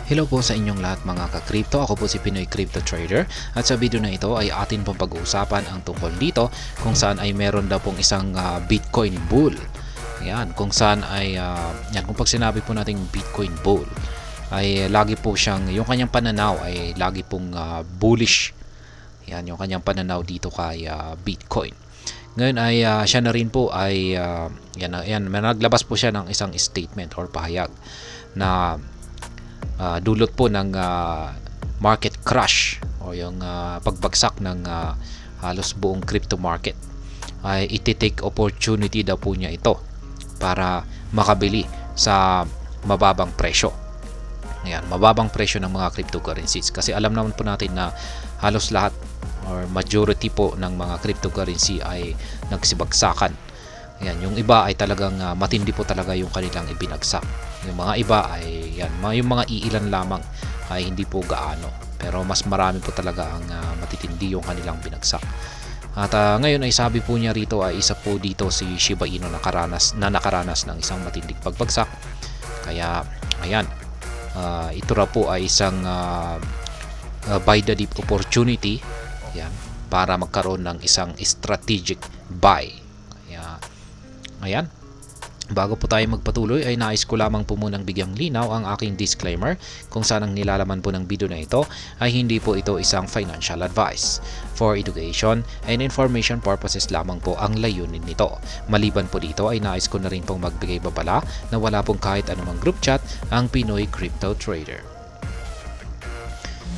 Hello po sa inyong lahat mga ka-crypto. Ako po si Pinoy Crypto Trader at sa video na ito ay atin pong pag-uusapan ang tungkol dito kung saan ay meron daw pong isang Bitcoin bull. Yan, kung saan ay yan, kung pag sinabi po nating Bitcoin bull ay lagi po siyang, yung kanyang pananaw ay lagi pong bullish. Yan, yung kanyang pananaw dito kay Bitcoin. Ngayon ay siya na rin po ay naglabas po siya ng isang statement or pahayag na dulot po ng market crash o yung pagbagsak ng halos buong crypto market ay iti-take opportunity daw po niya ito para makabili sa mababang presyo. Ayan, mababang presyo ng mga cryptocurrencies kasi alam naman po natin na halos lahat or majority po ng mga cryptocurrency ay nagsibagsakan. Ayan, yung iba ay talagang matindi po talaga yung kanilang ibinagsak. Yung mga iba ay yung mga iilan lamang ay hindi po gaano. Pero mas marami po talaga ang matitindi yung kanilang binagsak. At ngayon ay sabi po niya rito ay isa po dito si Shiba Inu na nakaranas ng isang matinding pagbagsak. Kaya ayan, ito ra po ay isang buy the dip opportunity, ayan, para magkaroon ng isang strategic buy. Kaya ayan, bago po tayo magpatuloy ay nais ko lamang po munang bigyang linaw ang aking disclaimer kung saan ang nilalaman po ng video na ito ay hindi po ito isang financial advice. For education and information purposes lamang po ang layunin nito. Maliban po dito ay nais ko na rin pong magbigay babala na wala pong kahit anumang group chat ang Pinoy Crypto Trader.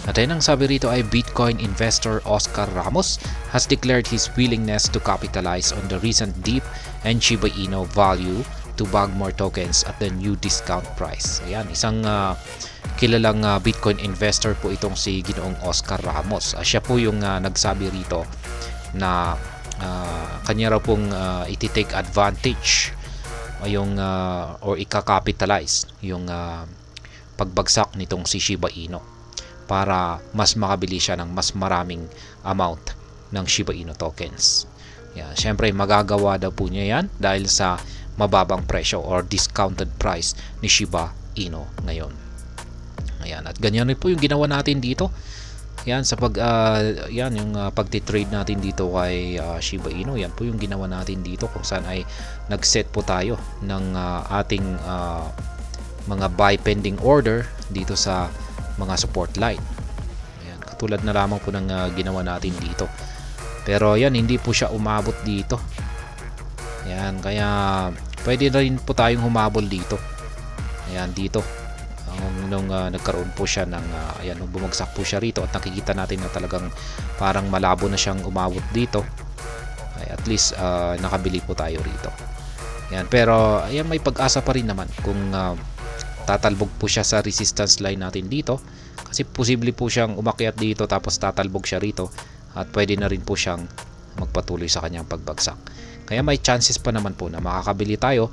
At ayun ang sabi rito ay Bitcoin investor Oscar Ramos has declared his willingness to capitalize on the recent dip and Shiba Inu value to bag more tokens at the new discount price. Ayan, isang kilalang Bitcoin investor po itong si Ginoong Oscar Ramos. Siya po yung nagsabi rito na kanya raw pong iti-take advantage yung or ika-capitalize yung pagbagsak nitong si Shiba Inu para mas makabili siya ng mas maraming amount ng Shiba Inu tokens. Yan, syempre magagawa daw po niya yan dahil sa mababang presyo or discounted price ni Shiba Inu ngayon. Ayan, at ganyan rin po yung ginawa natin dito. Yan, sa yung pagti-trade natin dito kay Shiba Inu, yan po yung ginawa natin dito kung saan ay nag-set po tayo ng ating mga buy pending order dito sa mga support line. Ayan, katulad na lamang po ng ginawa natin dito. Pero yan, hindi po siya umabot dito. Ayan, kaya pwede na rin po tayong humabol dito. Ayan, dito. Nung nagkaroon po siya ng ayan, nung bumagsak po siya rito at nakikita natin na talagang parang malabo na siyang umabot dito. Ay, at least nakabili po tayo rito. Ayan, pero ayan, may pag-asa pa rin naman kung tatalbog po siya sa resistance line natin dito kasi posible po siyang umakyat dito tapos tatalbog siya rito at pwede na rin po siyang magpatuloy sa kanyang pagbagsak. Kaya may chances pa naman po na makakabili tayo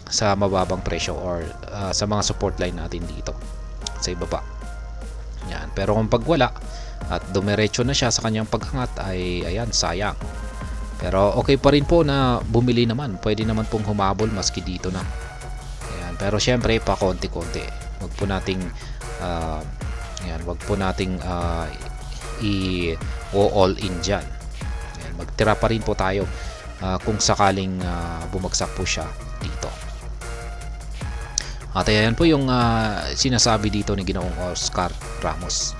sa mababang presyo or sa mga support line natin dito sa ibaba. Yan. Pero kung pag wala at dumiretso na siya sa kanyang pag-angat ay ayan, sayang. Pero okay pa rin po na bumili naman. Pwede naman pong humabol maski dito na. Pero syempre pa konti-konti. Wag po nating i-all in diyan. Ayan, magtira pa rin po tayo kung sakaling bumagsak po siya dito. At ayan po yung sinasabi dito ni Ginoong Oscar Ramos.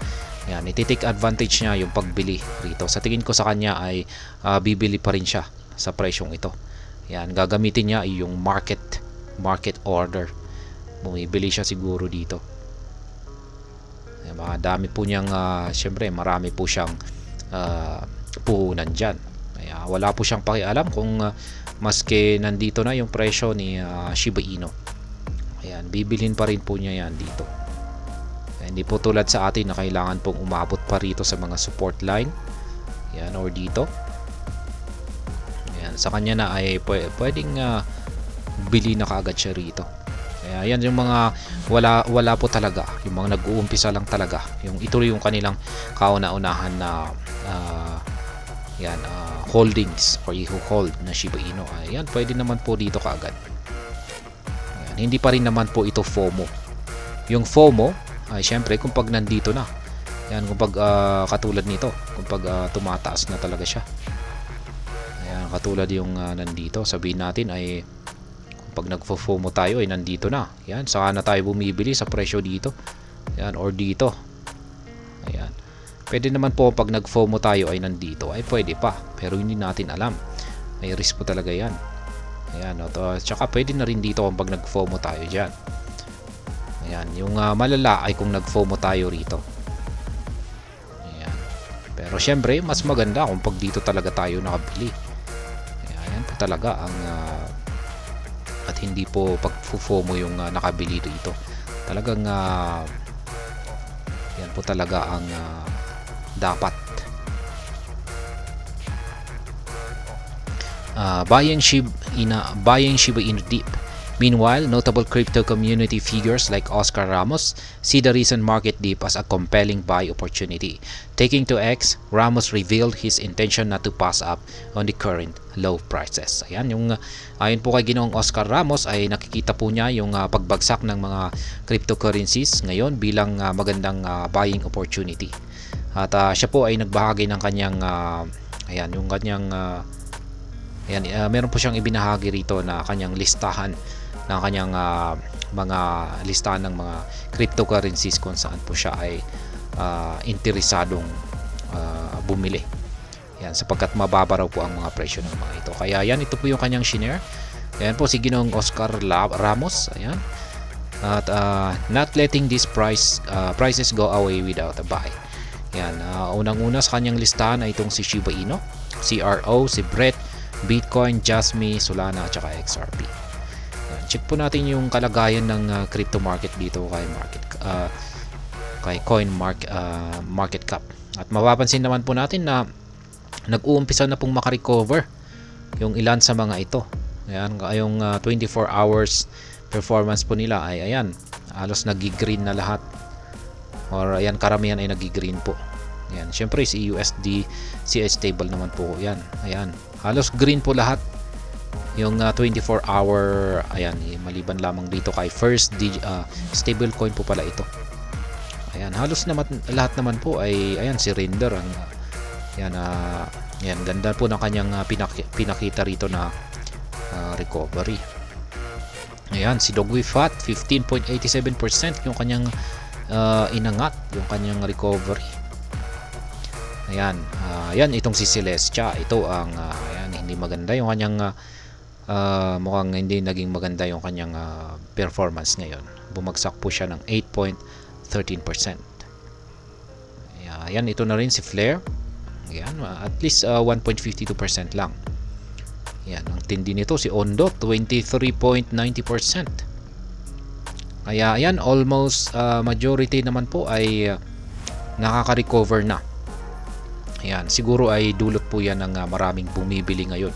Ayan, iti-take advantage niya yung pagbili rito. Sa tingin ko sa kanya ay bibili pa rin siya sa presyong ito. Ayan, gagamitin niya yung market order. Bumibili siya siguro dito. Ayan, dami po niyang syempre marami po siyang puhunan dyan. Kaya wala po siyang pakialam kung maski nandito na yung presyo ni Shiba Inu. Ayan, bibilhin pa rin po niya yan dito. Kaya hindi po tulad sa atin na kailangan pong umabot pa rito sa mga support line. Ayan, or dito. Ayan, sa kanya na ay pwedeng bili na kaagad siya rito. Kaya yan yung mga wala po talaga, yung mga nag-uumpisa lang talaga, yung ituloy yung kanilang kauna-unahan na holdings or i-hold na Shiba Inu. Ayan, pwede naman po dito kaagad. Ayan, hindi pa rin naman po ito FOMO. Yung FOMO ay syempre kung pag nandito na. Ayan, kung pag katulad nito, kung pag tumataas na talaga siya. Ayan, katulad yung nandito, sabihin natin ay kung pag nagfo-FOMO tayo ay nandito na. Ayan, saka na tayo bumibili sa presyo dito. Ayan, or dito. Ayan. Pwede naman po pag nag-FOMO tayo ay nandito, ay pwede pa. Pero hindi natin alam. May risk po talaga yan. Ayan, tsaka pwede na rin dito kung pag nag-FOMO tayo dyan. Ayan, yung malala ay kung nag-FOMO tayo rito. Ayan. Pero syempre, mas maganda kung pag dito talaga tayo nakabili. Ayan po talaga ang at hindi po pag FOMO yung nakabili dito. Talagang yan po talaga ang dapat. Buying Shiba Inu dip. Meanwhile, notable crypto community figures like Oscar Ramos see the recent market dip as a compelling buy opportunity. Taking to X, Ramos revealed his intention not to pass up on the current low prices. Ayan, ayon po kay Ginoong Oscar Ramos ay nakikita po niya yung pagbagsak ng mga cryptocurrencies ngayon bilang magandang buying opportunity. At siya po ay nagbahagi ng kanyang meron po siyang ibinahagi rito na kanyang listahan ng kanyang mga listahan ng mga cryptocurrencies kung saan po siya ay interesadong bumili. Yan, sapagkat mababa raw po ang mga presyo ng mga ito. Kaya yan, ito po yung kanyang shinare. Ayan po si Ginoong Oscar Ramos. Ayan. At not letting these prices go away without a buy. Yan, unang-una sa kanyang listahan ay itong si Shiba Inu, CRO, si Brett, Bitcoin, Jasmy, Solana at saka XRP. Yan, check po natin yung kalagayan ng crypto market dito kay market cap. At mapapansin naman po natin na nag-uumpisa na pong makarecover yung ilan sa mga ito. Ayan, yung 24 hours performance po nila ay ayan, halos nag-green na lahat. Or ayan, karamihan ay nag-green po. Ayan, syempre si USD CI stable naman po yan. Ayan, halos green po lahat. Yung 24 hour, ayan, maliban lamang dito kay first stable coin po pala ito. Ayan, halos naman lahat naman po ay ayan, si Render ang ayan, ganda po ng kanyang pinakita rito na recovery. Ayan, si Dogwy Fat 15.87% yung kanyang inangat, yung kanyang recovery. Ayan, ayan, itong si Celestia, ito ang ayan, hindi maganda yung kanyang mukhang hindi naging maganda yung kanyang performance ngayon. Bumagsak po siya ng 8.13%. Ayan, ito na rin si Flare. Ayan, at least 1.52% lang. Ayan, ang tindi nito si Ondo 23.90%. Kaya ayan, almost majority naman po ay nakaka-recover na. Ayan, siguro ay dulot po yan ng maraming bumibili ngayon.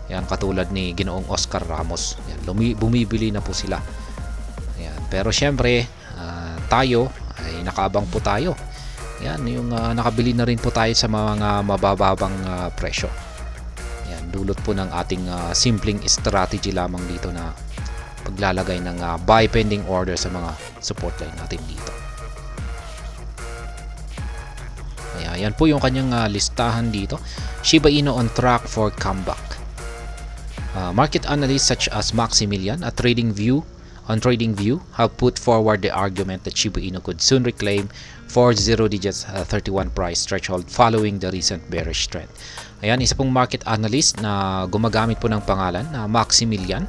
Ayan, katulad ni Ginoong Oscar Ramos. Ayan, bumibili na po sila. Ayan, pero syempre, tayo ay nakaabang po tayo. Ayan, yung nakabili na rin po tayo sa mga mabababang presyo. Ayan, dulot po ng ating simpleng strategy lamang dito na paglalagay ng buy pending order sa mga support line natin dito. Ayan po yung kanyang listahan dito. Shiba Inu on track for comeback. Market analysts such as Maximilian at TradingView have put forward the argument that Shiba Inu could soon reclaim 40 digits 31 price threshold following the recent bearish trend. Ayan, isa pong market analyst na gumagamit po ng pangalan na Maximilian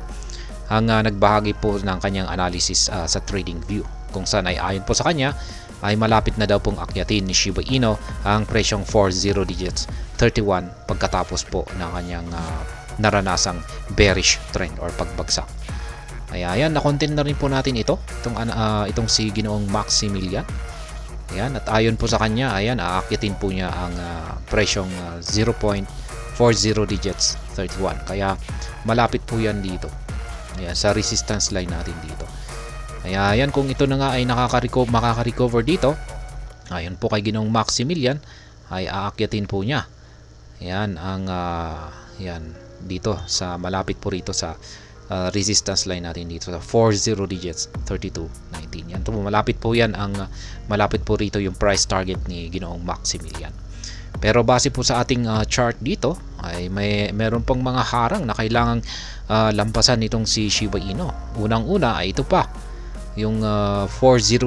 ang nagbahagi po ng kanyang analysis sa TradingView, kung saan ay ayon po sa kanya ay malapit na daw pong akyatin ni Shiba Inu ang presyong 40 digits 31 pagkatapos po ng kanyang naranasang bearish trend or pagbagsak. Ayan, na-content na rin po natin itong si Ginoong Maximilian. Ayan, at ayon po sa kanya, ayan, aakyatin po niya ang presyong 0.40 digits 31. Kaya malapit po yan dito. Ayan, sa resistance line natin dito. Kaya ayan, kung ito na nga ay makaka-recover dito, ayon po kay Ginoong Maximilian, ay aakyatin po niya. Ayan, ang ayan, dito sa malapit po rito sa resistance line natin dito sa 40 digits 32.19. Yan, malapit po yan malapit po rito yung price target ni Ginoong Maximilian. Pero base po sa ating chart dito ay meron pang mga harang na kailangang lampasan nitong si Shiba Inu. Unang-una ay ito pa, yung 40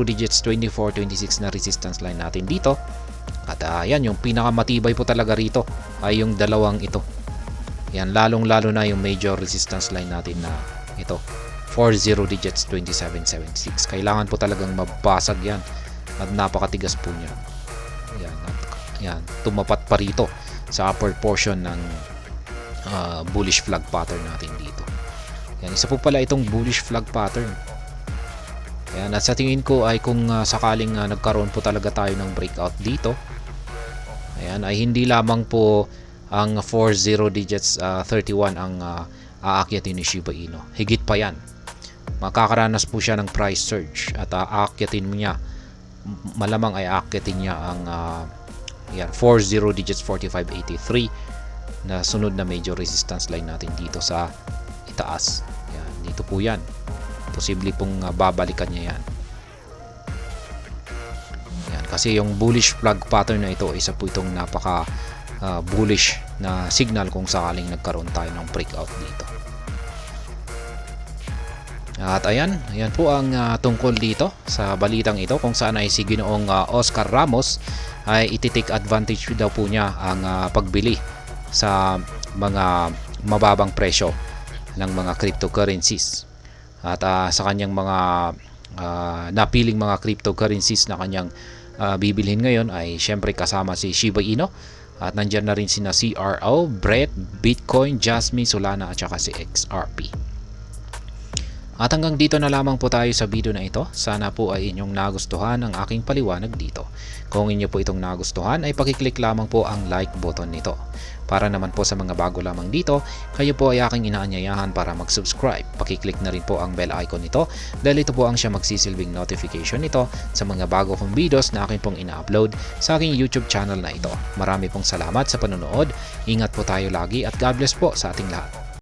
digits 24.26 na resistance line natin dito. At yan, yung pinakamatibay po talaga rito ay yung dalawang ito. Yan, lalong-lalo na yung major resistance line natin na ito, 40 digits 27.76. Kailangan po talagang mabasag yan at napakatigas po niya. Yan, tumapat pa rito sa upper portion ng bullish flag pattern natin dito. Yan, isa po pala itong bullish flag pattern. Yan, at sa tingin ko ay kung sakaling nagkaroon po talaga tayo ng breakout dito, ayan, ay hindi lamang po ang 40 digits 31 ang aakyatin ni Shiba Inu. Higit pa yan. Makakaranas po siya ng price surge at aakyatin niya, malamang ay aakyatin niya ang 40 digits 45.83 na sunod na major resistance line natin dito sa itaas. Yan, dito po yan. Posible pong babalikan niya yan. Yan, kasi yung bullish flag pattern na ito, isa po itong napaka bullish na signal kung sakaling nagkaroon tayo ng breakout dito. At ayan po ang tungkol dito sa balitang ito, kung saan ay si Ginoong Oscar Ramos ay ititake advantage daw po niya ang pagbili sa mga mababang presyo ng mga cryptocurrencies. At sa kanyang mga napiling mga cryptocurrencies na kanyang bibilhin ngayon ay syempre kasama si Shiba Inu. At nandyan na rin sina CRO, Brett, Bitcoin, Jasmine, Solana at saka si XRP. At hanggang dito na lamang po tayo sa video na ito. Sana po ay inyong nagustuhan ang aking paliwanag dito. Kung inyo po itong nagustuhan ay pakiclick lamang po ang like button nito. Para naman po sa mga bago lamang dito, kayo po ay aking inaanyayahan para mag-subscribe. Pakiclick na rin po ang bell icon nito dahil ito po ang siya magsisilbing notification nito sa mga bago kong videos na akin pong ina-upload sa aking YouTube channel na ito. Marami pong salamat sa panonood. Ingat po tayo lagi at God bless po sa ating lahat.